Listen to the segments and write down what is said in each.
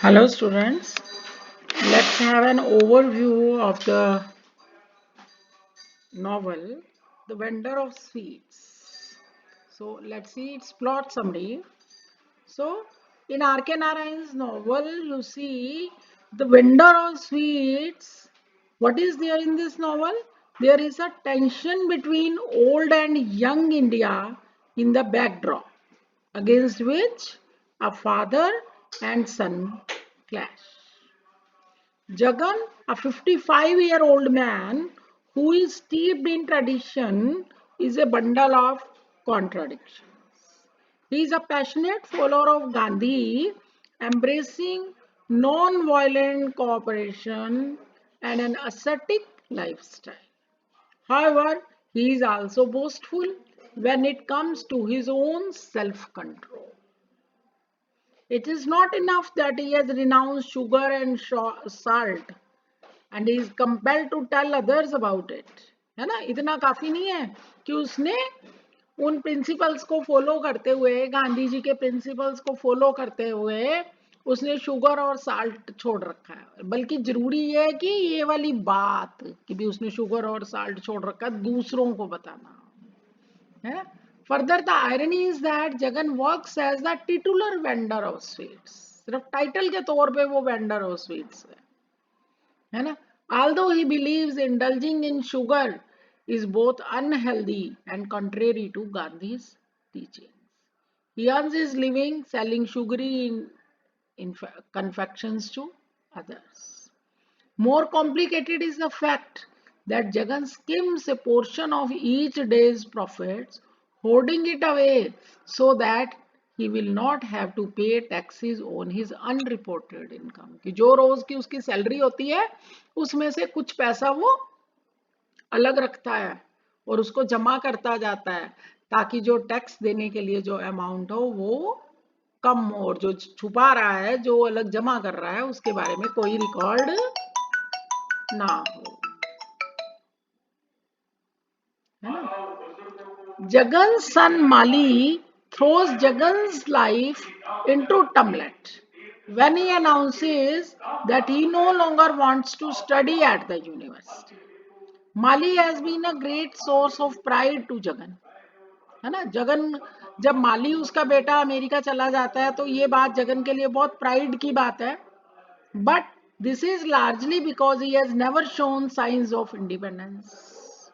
Hello students, let's have an overview of the novel The Vendor of Sweets. So let's see its plot summary. So in R.K. Narayan's novel you see The Vendor of Sweets. What is there in this novel? There is a tension between old and young India in the backdrop, against which a father and son clash. Jagan, a 55-year-old man who is steeped in tradition, is a bundle of contradictions. He is a passionate follower of Gandhi, embracing non-violent cooperation and an ascetic lifestyle. However, he is also boastful when it comes to his own self-control. It is not enough that he has renounced sugar and salt and he is compelled to tell others about it. है ना, इतना काफी नहीं है कि उसने उन principles को फॉलो करते हुए, गांधी जी के प्रिंसिपल्स को फॉलो करते हुए उसने शुगर और साल्ट छोड़ रखा है, बल्कि जरूरी ये है कि ये वाली बात कि भी उसने शुगर और साल्ट छोड़ रखा है दूसरों को बताना है. Further the irony is that Jagan works as the titular vendor of sweets. सिर्फ टाइटल के तौर पे वो वेंडर ऑफ स्वीट्स है ना. Although he believes indulging in sugar is both unhealthy and contrary to Gandhi's teachings. He earns his living selling sugary confections to others. More complicated is the fact that Jagan skims a portion of each day's profits, hoarding it away so that he will not have to pay taxes on his unreported income. कि जो रोज की उसकी salary होती है उसमें से कुछ पैसा वो अलग रखता है और उसको जमा करता जाता है ताकि जो टैक्स देने के लिए जो अमाउंट हो वो कम हो, और जो छुपा रहा है, जो अलग जमा कर रहा है, उसके बारे में कोई रिकॉर्ड ना हो. है ना. Jagan's son Mali throws Jagan's life into tumult when he announces that he no longer wants to study at the university. Mali has been a great source of pride to Jagan. है ना. जगन जब माली उसका बेटा America चला जाता है तो ये बात जगन के लिए बहुत प्राइड की बात है. But this is largely because he has never shown science of independence.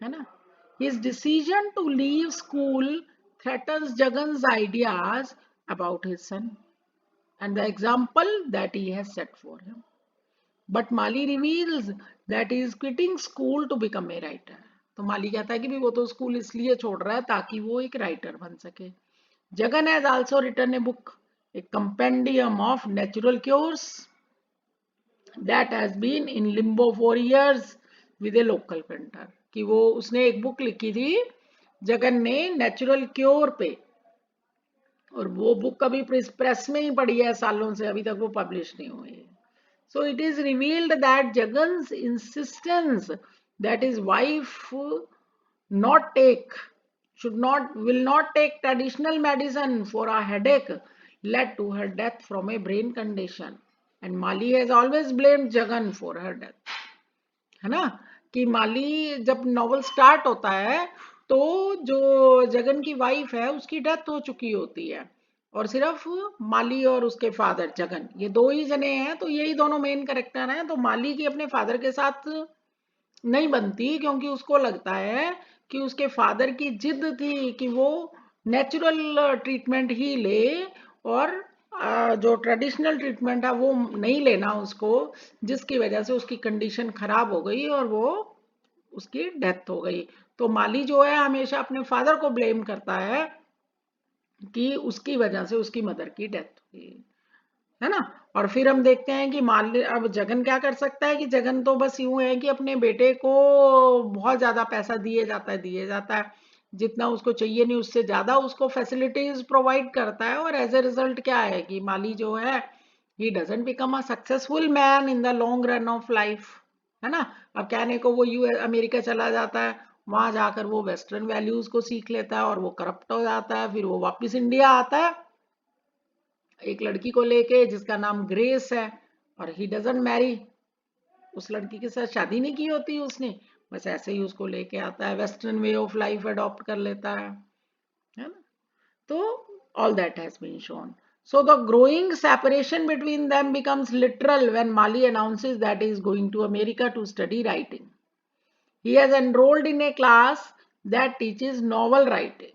है ना. His decision to leave school threatens Jagan's ideas about his son and the example that he has set for him. But Mali reveals that he is quitting school to become a writer. तो माली कहता है कि भी वो तो school इसलिए छोड़ रहा है ताकि वो एक राइटर बन सके. Jagan has also written a book, a compendium of natural cures that has been in limbo for years with a local printer. कि वो उसने एक बुक लिखी थी जगन ने नेचुरल क्योर पे, और वो बुक कभी प्रेस में ही पड़ी है सालों से, अभी तक वो पब्लिश नहीं हुई है. So it is revealed that Jagan's insistence that his wife not take will not take traditional medicine for a headache led to her death from a brain condition, and Mali has always blamed Jagan for her death. है ना. कि माली जब novel start होता है तो जो जगन की wife है उसकी डेथ हो चुकी होती है और सिर्फ माली और उसके फादर जगन, ये दो ही जने हैं, तो यही दोनों मेन कैरेक्टर हैं. तो माली की अपने फादर के साथ नहीं बनती क्योंकि उसको लगता है कि उसके फादर की जिद थी कि वो नेचुरल ट्रीटमेंट ही ले और जो ट्रेडिशनल ट्रीटमेंट है वो नहीं लेना उसको, जिसकी वजह से उसकी कंडीशन खराब हो गई और वो उसकी डेथ हो गई. तो माली जो है हमेशा अपने फादर को ब्लेम करता है कि उसकी वजह से उसकी मदर की डेथ हुई. है ना. और फिर हम देखते हैं कि मान अब जगन क्या कर सकता है कि जगन तो बस यूं है कि अपने बेटे को बहुत ज्यादा पैसा दिए जाता है, जितना उसको चाहिए नहीं उससे ज्यादा उसको फैसिलिटीज प्रोवाइड करता है, और एज ए रिजल्ट क्या है कि माली जो है he doesn't become a successful man in the long run of life. है ना. अब कहने को वो अमेरिका चला जाता है, वहां जाकर वो वेस्टर्न वैल्यूज को सीख लेता है और वो करप्ट हो जाता है, फिर वो वापस इंडिया आता है एक लड़की को लेके जिसका नाम ग्रेस है, और ही डजंट मैरी, उस लड़की के साथ शादी नहीं की होती उसने, बस ऐसे ही उसको लेके आता है, western way of life adopt कर लेता है ना। तो all that has been shown. So the growing separation between them becomes literal when Mali announces that he is going to America to study writing. He has enrolled in a class that teaches novel writing.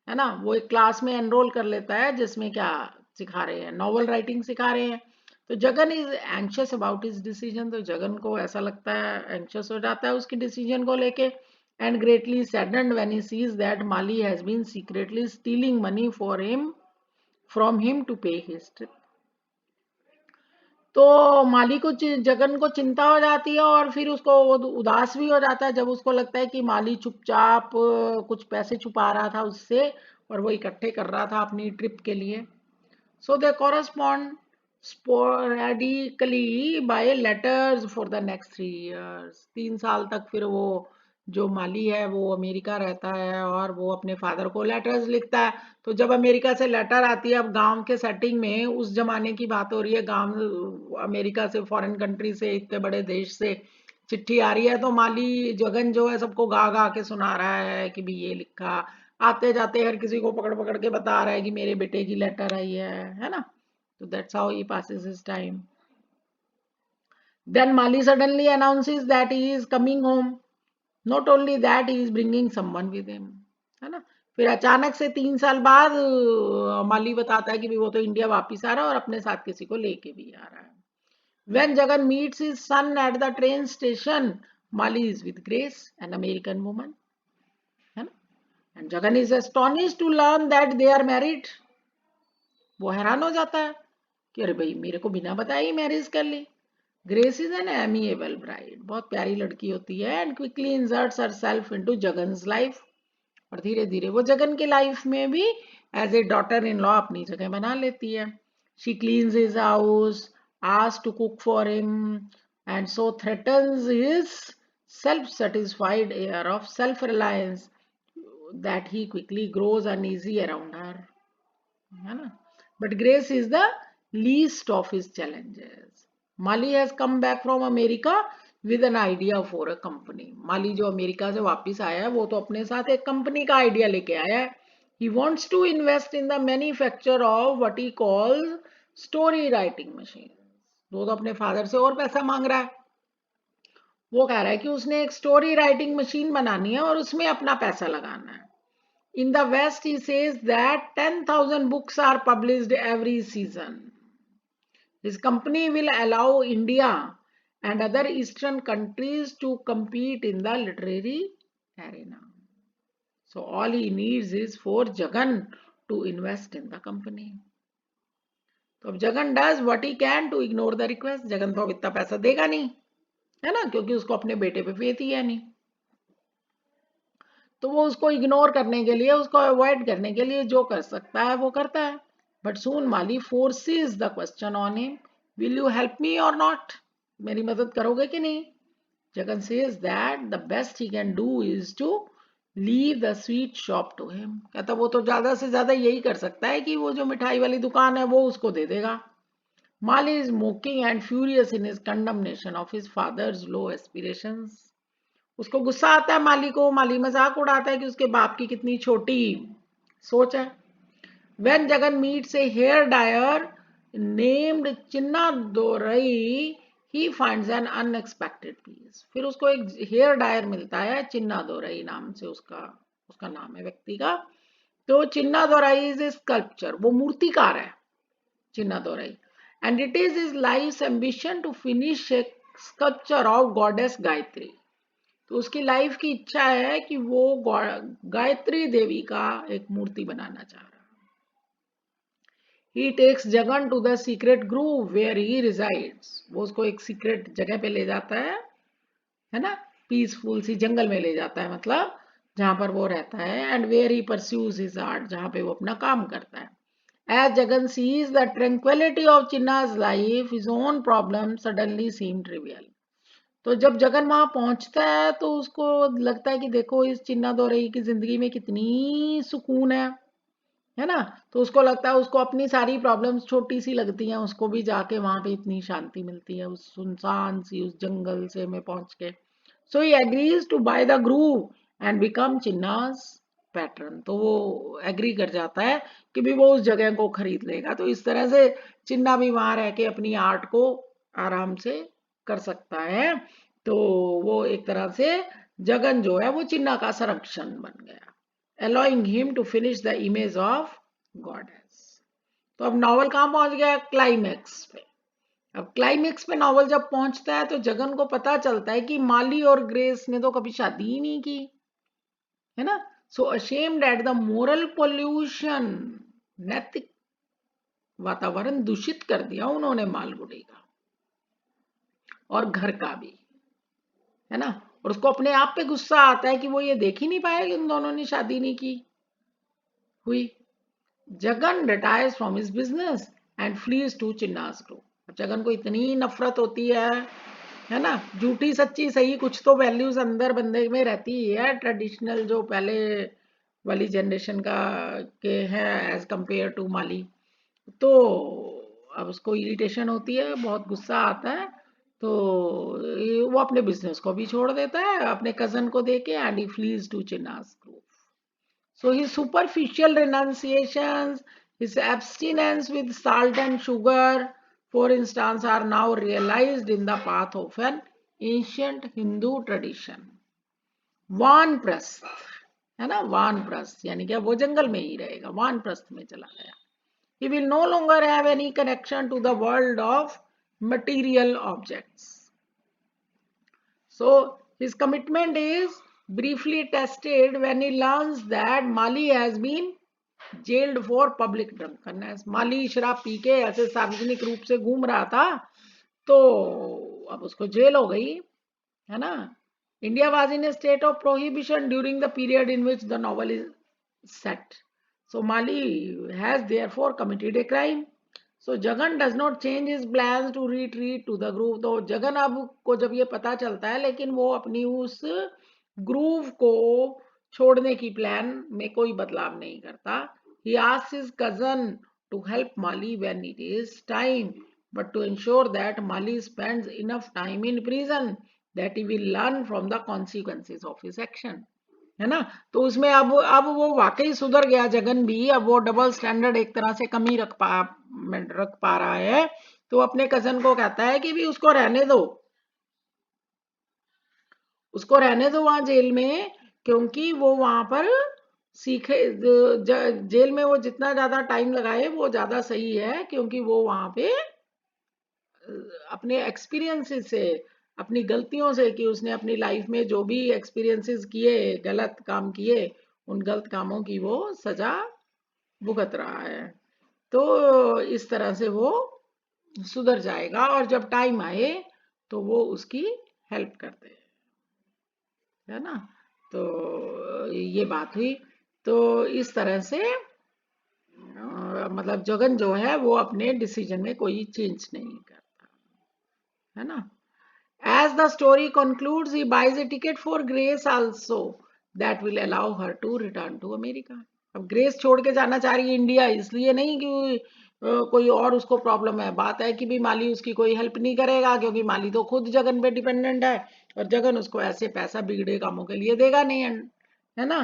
है ना, वो एक class में enrol कर लेता है जिसमें क्या सिखा रहे हैं, नॉवल राइटिंग सिखा रहे हैं। तो Jagan is anxious about his decision, तो जगन को ऐसा लगता है, एंशियस हो जाता है उसकी डिसीजन को लेके, and greatly saddened when he sees that Mali has been secretly stealing money from him to pay his trip. तो माली को जगन को चिंता हो जाती है, और फिर उसको उदास भी हो जाता है जब उसको लगता है कि माली चुपचाप कुछ पैसे छुपा रहा था उससे, और वो इकट्ठे कर रहा था अपनी ट्रिप के लिए। सो दे correspond sporadically by letters for the next 3 years. 3 साल तक फिर वो जो माली है वो अमेरिका रहता है, और वो अपने फादर को लेटर्स लिखता है। तो जब अमेरिका से लेटर आती है, अब गांव के सेटिंग में उस जमाने की बात हो रही है, गांव अमेरिका से, फॉरेन कंट्री से, इतने बड़े देश से चिट्ठी आ रही है, तो माली जगन जो है सबको गा गा के सुना रहा है कि भी ये लिखा, आते जाते हर किसी को पकड़ पकड़ के बता रहा है कि मेरे बेटे की लेटर आई है ना। So that's how he passes his time. Then Mali suddenly announces that he is coming home. Not only that, he is bringing someone with him. है ना, फिर अचानक से 3 साल बाद माली बताता है कि भी वो तो इंडिया वापिस आ रहा है और अपने साथ किसी को लेके भी आ रहा है। When Jagan meets his son at the train station, Mali is with Grace, an American woman. है ना, and Jagan is astonished to learn that they are married. वो हैरान हो जाता है कि अरे भाई मेरे को बिना बताए ही मैरिज कर ली। Grace is an amiable bride, बहुत प्यारी लड़की होती है, and quickly inserts herself into Jagan's life, और धीरे धीरे वो जगन की लाइफ में भी as a daughter in law अपनी जगह बना लेती है। She cleans his house, asks to cook for him, and so threatens his self satisfied air of self reliance that he quickly grows uneasy around her, है ना। But Grace is the least of his challenges. Mali has come back from America with an idea for a company. Mali जो America से वापस आया है वो तो अपने साथ एक कंपनी का आइडिया लेके आया है। He wants to invest in the manufacture of what he calls story writing machines. वो तो अपने फादर से और पैसा मांग रहा है। वो कह रहा है कि उसने एक स्टोरी राइटिंग मशीन बनानी है और उसमें अपना पैसा लगाना है। In the West, he says that 10,000 books are published every season. His company will allow India and other Eastern countries to compete in the literary arena. So all he needs is for Jagan to invest in the company. तो अब Jagan does what he can to ignore the request. Jagan तो अब इतना पैसा देगा नहीं, है ना, क्योंकि उसको अपने बेटे पे फेथ ही है नहीं। तो वो उसको इग्नोर करने के लिए, उसको अवॉइड करने के लिए जो कर सकता है वो करता है। But soon Mali forces the question on him, will you help me or not, मेरी मदद करोगे कि नहीं। Jagan says that the best he can do is to leave the sweet shop to him, कहता वो तो ज्यादा से ज्यादा यही कर सकता है कि वो जो मिठाई वाली दुकान है वो उसको दे देगा। Mali is mocking and furious in his condemnation of his father's low aspirations. उसको गुस्सा आता है माली को, माली मजाक उड़ाता है कि उसके बाप की कितनी छोटी सोच है। When Jagan meets a hair dyer named Chinna दोरई, he finds an unexpected piece. फिर उसको एक हेयर डायर मिलता है, चिन्ना दोरई नाम से उसका उसका नाम है व्यक्ति का। तो चिन्ना दोरई इज ए स्कल्पचर, वो मूर्तिकार है Chinna Dorai, and it is his life ambition to finish a sculpture of goddess Gayatri. तो उसकी लाइफ की इच्छा है कि वो गायत्री देवी का एक मूर्ति बनाना चाह रहा है। He takes Jagan to the secret grove where he resides. वो उसको एक सीक्रेट जगह पे ले जाता है ना, पीसफुल सी जंगल में ले जाता है, मतलब जहां पर वो रहता है, and where he pursues his art, जहां पे वो अपना काम करता है। As Jagan sees the tranquility of Chinna's life, his own problems suddenly seem trivial. तो जब जगन वहां पहुंचता है तो उसको लगता है कि देखो इस चिन्ना दोरई की जिंदगी में कितनी सुकून है है ना। तो उसको लगता है, उसको अपनी सारी प्रॉब्लम्स छोटी सी लगती हैं, उसको भी जाके वहां पे इतनी शांति मिलती है उस सुनसान सी उस जंगल से में पहुंच के। So he agrees to buy the groove and become Chinna's patron. तो वो एग्री कर जाता है कि भी वो उस जगह को खरीद लेगा। तो इस तरह से चिन्ना भी वहां रह के अपनी आर्ट को आराम से कर सकता है। तो वो एक तरह से जगन जो है वो चिन्ना का संरक्षण बन गया, allowing him to finish the image of goddess। तो अब नॉवल कहाँ पहुंच गया? क्लाइमेक्स पे। अब क्लाइमेक्स पे नॉवल जब पहुंचता है तो जगन को पता चलता है कि माली और ग्रेस ने तो कभी शादी ही नहीं की, है ना। सो ashamed at the moral pollution, नैतिक वातावरण दूषित कर दिया उन्होंने मालगुडी का और घर का भी, है ना। और उसको अपने आप पे गुस्सा आता है कि वो ये देख ही नहीं पाया कि उन दोनों ने शादी नहीं की हुई। Jagan retires from his business and flees to Chinna's group. Jagan को इतनी नफरत होती है ना। झूठी सच्ची सही कुछ तो वैल्यूज अंदर बंदे में रहती ही है, ट्रेडिशनल जो पहले वाली जनरेशन का के हैं एज कंपेयर टू माली। तो अब उसको इरिटेशन होती है, बहुत गुस्सा आता है। तो वो अपने बिजनेस को भी छोड़ देता है अपने कजन को देके, and he flees to Chinna's group. So his superficial renunciations, his abstinence with salt and sugar, for instance, are now realized in the path of an ancient Hindu tradition। वानप्रस्थ, है ना। वानप्रस्थ यानी क्या? वो जंगल में ही रहेगा, वानप्रस्थ में चला गया। He will no longer have any connection to the world of material objects। So his commitment is briefly tested when he learns that Mali has been jailed for public drunkenness। माली शराब पी के ऐसे सार्वजनिक रूप से घूम रहा था, तो अब उसको जेल हो गई, है ना। India was in a state of prohibition during the period in which the novel is set। So Mali has therefore committed a crime। So Jagan does not change his plans to retreat to the groove। तो जगन अब को जब ये पता चलता है, लेकिन वो अपनी उस ग्रूव को छोड़ने की प्लान में कोई बदलाव नहीं करता। He asks his cousin to help Mali when it is time, but to ensure that Mali spends enough time in prison that he will learn from the consequences of his action। है ना। तो उसमें अब वो वाकई सुधर गया जगन भी। अब वो डबल स्टैंडर्ड एक तरह से कम ही रख पा रहा है। तो अपने कजन को कहता है कि भी उसको रहने दो, उसको रहने दो वहां जेल में, क्योंकि वो वहां पर सीखे जेल में वो जितना ज्यादा टाइम लगाए वो ज्यादा सही है, क्योंकि वो वहां पे अपने एक्सपीरियंसेस से, अपनी गलतियों से, कि उसने अपनी लाइफ में जो भी एक्सपीरियंसेस किए, गलत काम किए, उन गलत कामों की वो सजा भुगत रहा है। तो इस तरह से वो सुधर जाएगा और जब टाइम आए तो वो उसकी हेल्प करते हैं, है ना। तो ये बात हुई। तो इस तरह से मतलब जगन जो है वो अपने डिसीजन में कोई चेंज नहीं करता, है ना। As the story concludes, he buys a ticket for Grace also that will allow her to return to America। अब ग्रेस छोड़ के जाना चाह रही है इंडिया, इसलिए नहीं कि कोई और उसको प्रॉब्लम है। बात है कि भी माली उसकी कोई हेल्प नहीं करेगा, क्योंकि माली तो खुद जगन पे डिपेंडेंट है और जगन उसको ऐसे पैसा बिगड़े कामों के लिए देगा नहीं, है ना।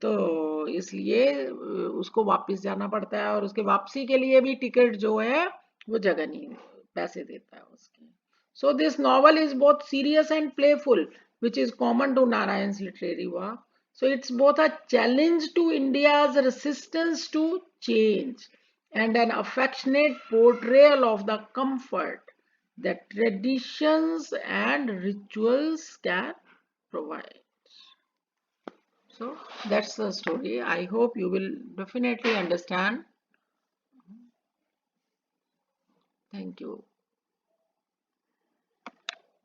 तो इसलिए उसको वापस जाना पड़ता है और उसके वापसी के लिए भी टिकट जो है वो जगन ही पैसे देता है उसके। So this novel is both serious and playful, which is common to Narayan's literary work। So it's both a challenge to India's resistance to change and an affectionate portrayal of the comfort that traditions and rituals can provide। So that's the story. I hope you will definitely understand. Thank you.